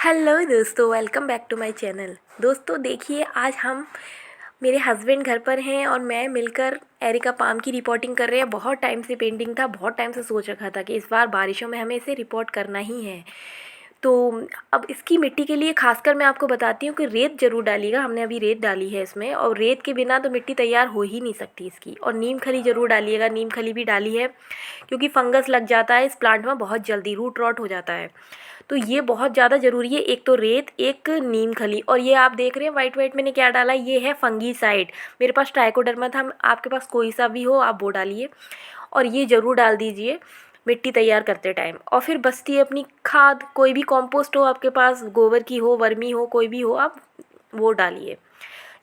Hello दोस्तों, welcome back to my channel. दोस्तों देखिए, आज हम मेरे हस्बैंड घर पर हैं और मैं मिलकर एरिका पाम की रिपोर्टिंग कर रहे हैं। बहुत टाइम से पेंटिंग था, बहुत टाइम से सोच रखा था कि इस बार बारिशों में हमें इसे रिपोर्ट करना ही है। तो अब इसकी मिट्टी के लिए खासकर मैं आपको बताती हूँ कि रेत ज़रूर डालिएगा। हमने अभी रेत डाली है इसमें, और रेत के बिना तो मिट्टी तैयार हो ही नहीं सकती इसकी। और नीम खली ज़रूर डालिएगा, नीम खली भी डाली है क्योंकि फंगस लग जाता है इस प्लांट में बहुत जल्दी, रूट रॉट हो जाता है। तो ये बहुत ज़्यादा ज़रूरी है। एक तो रेत, एक नीम खली, और ये आप देख रहे हैं वाइट वाइट मैंने क्या डाला, ये है फंगीसाइड। मेरे पास ट्राइकोडर्मा था, आपके पास कोई सा भी हो आप वो डालिए, और ये ज़रूर डाल दीजिए मिट्टी तैयार करते टाइम। और फिर बचती है अपनी खाद, कोई भी कंपोस्ट हो आपके पास, गोबर की हो, वर्मी हो, कोई भी हो, आप वो डालिए।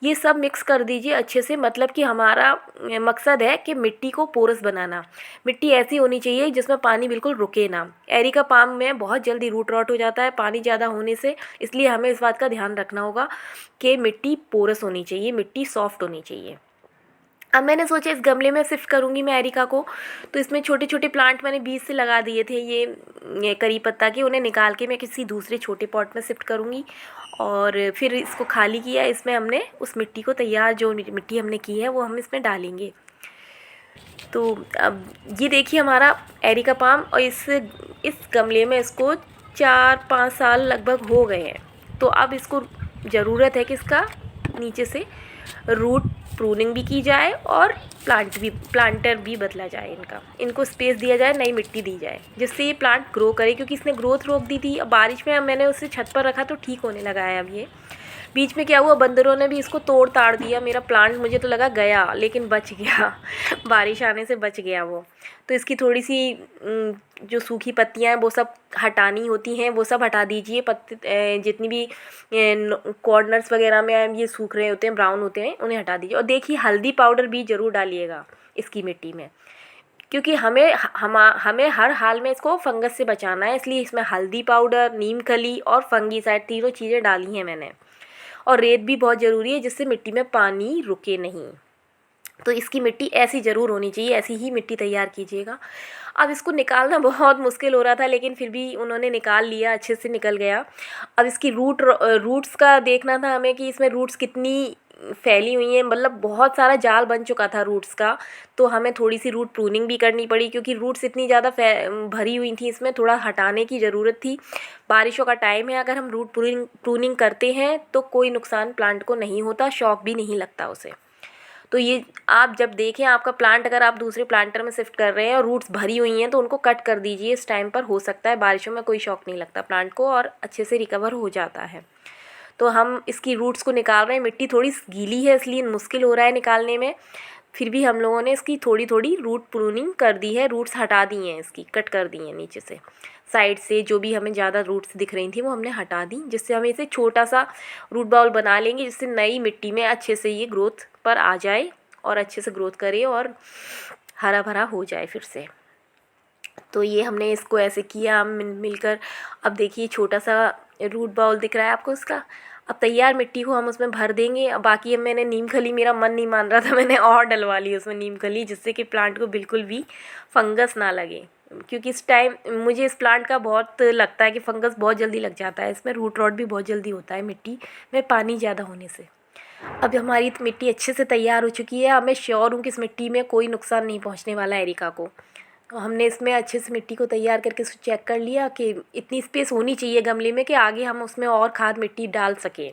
ये सब मिक्स कर दीजिए अच्छे से। मतलब कि हमारा मकसद है कि मिट्टी को पोरस बनाना। मिट्टी ऐसी होनी चाहिए जिसमें पानी बिल्कुल रुके ना। एरिका पाम में बहुत जल्दी रूट रॉट हो जाता है पानी ज़्यादा होने से, इसलिए हमें इस बात का ध्यान रखना होगा कि मिट्टी पोरस होनी चाहिए, मिट्टी सॉफ्ट होनी चाहिए। अब मैंने सोचा इस गमले में शिफ्ट करूँगी मैं एरिका को, तो इसमें छोटे छोटे प्लांट मैंने बीज से लगा दिए थे, ये करी पत्ता के, उन्हें निकाल के मैं किसी दूसरे छोटे पॉट में शिफ्ट करूँगी। और फिर इसको खाली किया, इसमें हमने उस मिट्टी को तैयार, जो मिट्टी हमने की है वो हम इसमें डालेंगे। तो अब ये देखिए हमारा एरिका पाम, और इस गमले में इसको 4-5 साल लगभग हो गए हैं। तो अब इसको ज़रूरत है कि इसका नीचे से रूट प्रूनिंग भी की जाए और प्लांटर भी बदला जाए, इनको स्पेस दिया जाए, नई मिट्टी दी जाए, जिससे ये प्लांट ग्रो करे। क्योंकि इसने ग्रोथ रोक दी थी। अब बारिश में मैंने उसे छत पर रखा तो ठीक होने लगा है। अब ये बीच में क्या हुआ, बंदरों ने भी इसको तोड़ ताड़ दिया मेरा प्लांट। मुझे तो लगा गया, लेकिन बच गया बारिश आने से बच गया वो। तो इसकी थोड़ी सी जो सूखी पत्तियां हैं वो सब हटानी होती हैं, वो सब हटा दीजिए। पत्ते जितनी भी कॉर्नर्स वगैरह में ये सूख रहे होते हैं, ब्राउन होते हैं, उन्हें हटा दीजिए। और देखिए हल्दी पाउडर भी ज़रूर डालिएगा इसकी मिट्टी में, क्योंकि हमें हर हाल में इसको फंगस से बचाना है। इसलिए इसमें हल्दी पाउडर, नीम खली और फंगीसाइड, तीनों चीज़ें डाली हैं मैंने। और रेत भी बहुत ज़रूरी है, जिससे मिट्टी में पानी रुके नहीं। तो इसकी मिट्टी ऐसी ज़रूर होनी चाहिए, ऐसी ही मिट्टी तैयार कीजिएगा। अब इसको निकालना बहुत मुश्किल हो रहा था, लेकिन फिर भी उन्होंने निकाल लिया, अच्छे से निकल गया। अब इसकी रूट्स का देखना था हमें कि इसमें रूट्स कितनी फैली हुई हैं। मतलब बहुत सारा जाल बन चुका था रूट्स का, तो हमें थोड़ी सी रूट प्रूनिंग भी करनी पड़ी, क्योंकि रूट्स इतनी ज़्यादा भरी हुई थी, इसमें थोड़ा हटाने की ज़रूरत थी। बारिशों का टाइम है, अगर हम रूट प्रूनिंग करते हैं तो कोई नुकसान प्लांट को नहीं होता, शॉक भी नहीं लगता उसे। तो ये आप जब देखें आपका प्लांट, अगर आप दूसरे प्लांटर में शिफ्ट कर रहे हैं और रूट्स भरी हुई हैं, तो उनको कट कर दीजिए इस टाइम पर। हो सकता है बारिशों में कोई शॉक नहीं लगता प्लांट को, और अच्छे से रिकवर हो जाता है। तो हम इसकी रूट्स को निकाल रहे हैं। मिट्टी थोड़ी गीली है, इसलिए मुश्किल हो रहा है निकालने में। फिर भी हम लोगों ने इसकी थोड़ी थोड़ी रूट प्रूनिंग कर दी है, रूट्स हटा दी हैं इसकी, कट कर दी हैं नीचे से, साइड से जो भी हमें ज़्यादा रूट्स दिख रही थी वो हमने हटा दी, जिससे हम इसे छोटा सा रूट बाउल बना लेंगे, जिससे नई मिट्टी में अच्छे से ये ग्रोथ पर आ जाए और अच्छे से ग्रोथ करे और हरा भरा हो जाए फिर से। तो ये हमने इसको ऐसे किया हम मिलकर। अब देखिए छोटा सा रूट बाउल दिख रहा है आपको इसका। अब तैयार मिट्टी को हम उसमें भर देंगे। अब बाकी अब मैंने नीम खली, मेरा मन नहीं मान रहा था, मैंने और डलवा ली उसमें नीम खली, जिससे कि प्लांट को बिल्कुल भी फंगस ना लगे। क्योंकि इस टाइम मुझे इस प्लांट का बहुत लगता है कि फंगस बहुत जल्दी लग जाता है इसमें, रूट रॉट भी बहुत जल्दी होता है मिट्टी में पानी ज़्यादा होने से। अब हमारी मिट्टी अच्छे से तैयार हो चुकी है। अब मैं श्योर हूँ कि इस मिट्टी में कोई नुकसान नहीं पहुँचने वाला है एरिका को। तो हमने इसमें अच्छे से मिट्टी को तैयार करके इसको चेक कर लिया कि इतनी स्पेस होनी चाहिए गमले में कि आगे हम उसमें और खाद मिट्टी डाल सकें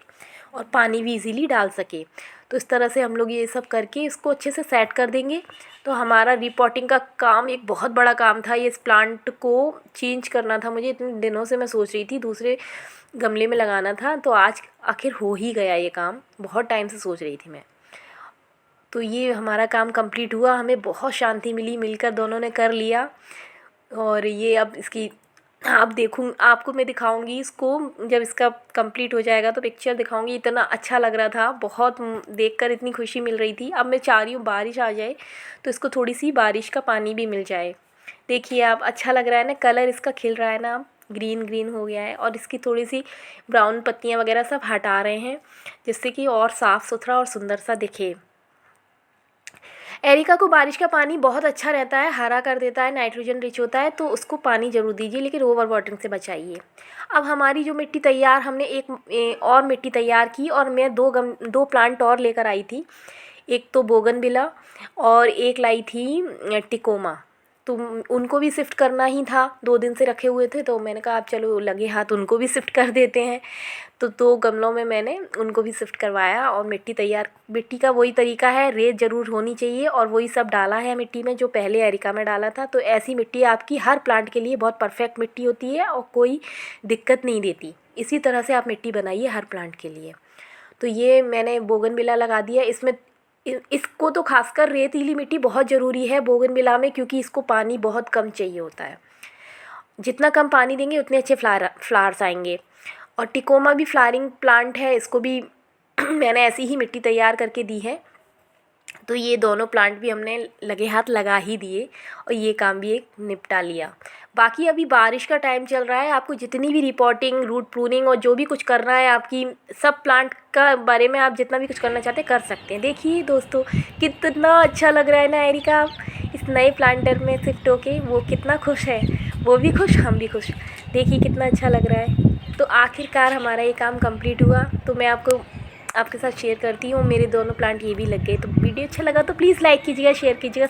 और पानी भी इजीली डाल सकें। तो इस तरह से हम लोग ये सब करके इसको अच्छे से सेट कर देंगे। तो हमारा रिपोर्टिंग का काम एक बहुत बड़ा काम था। ये इस प्लांट को चेंज करना था मुझे, इतने दिनों से मैं सोच रही थी दूसरे गमले में लगाना था, तो आज आखिर हो ही गया ये काम। बहुत टाइम से सोच रही थी मैं। तो ये हमारा काम कंप्लीट हुआ, हमें बहुत शांति मिली, मिलकर दोनों ने कर लिया। और ये अब इसकी आप आपको मैं दिखाऊंगी इसको, जब इसका कंप्लीट हो जाएगा तो पिक्चर दिखाऊंगी। इतना अच्छा लग रहा था, बहुत देखकर इतनी खुशी मिल रही थी। अब मैं चाह रही हूँ बारिश आ जाए तो इसको थोड़ी सी बारिश का पानी भी मिल जाए। देखिए आप, अच्छा लग रहा है ना, कलर इसका खिल रहा है ना, ग्रीन ग्रीन हो गया है। और इसकी थोड़ी सी ब्राउन पत्तियाँ वगैरह सब हटा रहे हैं, जिससे कि और साफ़ सुथरा और सुंदर सा दिखे। एरिका को बारिश का पानी बहुत अच्छा रहता है, हरा कर देता है, नाइट्रोजन रिच होता है, तो उसको पानी ज़रूर दीजिए, लेकिन ओवर वाटरिंग से बचाइए। अब हमारी जो मिट्टी तैयार, हमने और मिट्टी तैयार की और मैं दो प्लांट और लेकर आई थी। एक तो बोगनविला और एक लाई थी टिकोमा। तो उनको भी शिफ्ट करना ही था, 2 दिन से रखे हुए थे, तो मैंने कहा अब चलो लगे हाथ उनको भी शिफ्ट कर देते हैं। तो 2 गमलों में मैंने उनको भी शिफ्ट करवाया और मिट्टी तैयार। मिट्टी का वही तरीका है, रेत ज़रूर होनी चाहिए और वही सब डाला है मिट्टी में जो पहले एरिका में डाला था। तो ऐसी मिट्टी आपकी हर प्लांट के लिए बहुत परफेक्ट मिट्टी होती है और कोई दिक्कत नहीं देती। इसी तरह से आप मिट्टी बनाइए हर प्लांट के लिए। तो ये मैंने बोगनविला लगा दिया। इसमें इसको तो खासकर रेतीली मिट्टी बहुत ज़रूरी है बोगनविला में, क्योंकि इसको पानी बहुत कम चाहिए होता है। जितना कम पानी देंगे उतने अच्छे फ्लावर्स आएंगे। और टिकोमा भी फ्लावरिंग प्लांट है, इसको भी मैंने ऐसी ही मिट्टी तैयार करके दी है। तो ये दोनों प्लांट भी हमने लगे हाथ लगा ही दिए और ये काम भी एक निपटा लिया। बाकी अभी बारिश का टाइम चल रहा है, आपको जितनी भी रिपोर्टिंग, रूट प्रूनिंग और जो भी कुछ करना है आपकी सब प्लांट का बारे में, आप जितना भी कुछ करना चाहते हैं कर सकते हैं। देखिए दोस्तों कितना अच्छा लग रहा है ना एरिका इस नए प्लांटर में शिफ्ट होके। वो कितना खुश है, वो भी खुश, हम भी खुश। देखिए कितना अच्छा लग रहा है। तो आखिरकार हमारा ये काम कंप्लीट हुआ, तो मैं आपके साथ शेयर करती हूँ। मेरे दोनों प्लांट ये भी लग गए। तो वीडियो अच्छा लगा तो प्लीज़ लाइक कीजिएगा, शेयर कीजिएगा।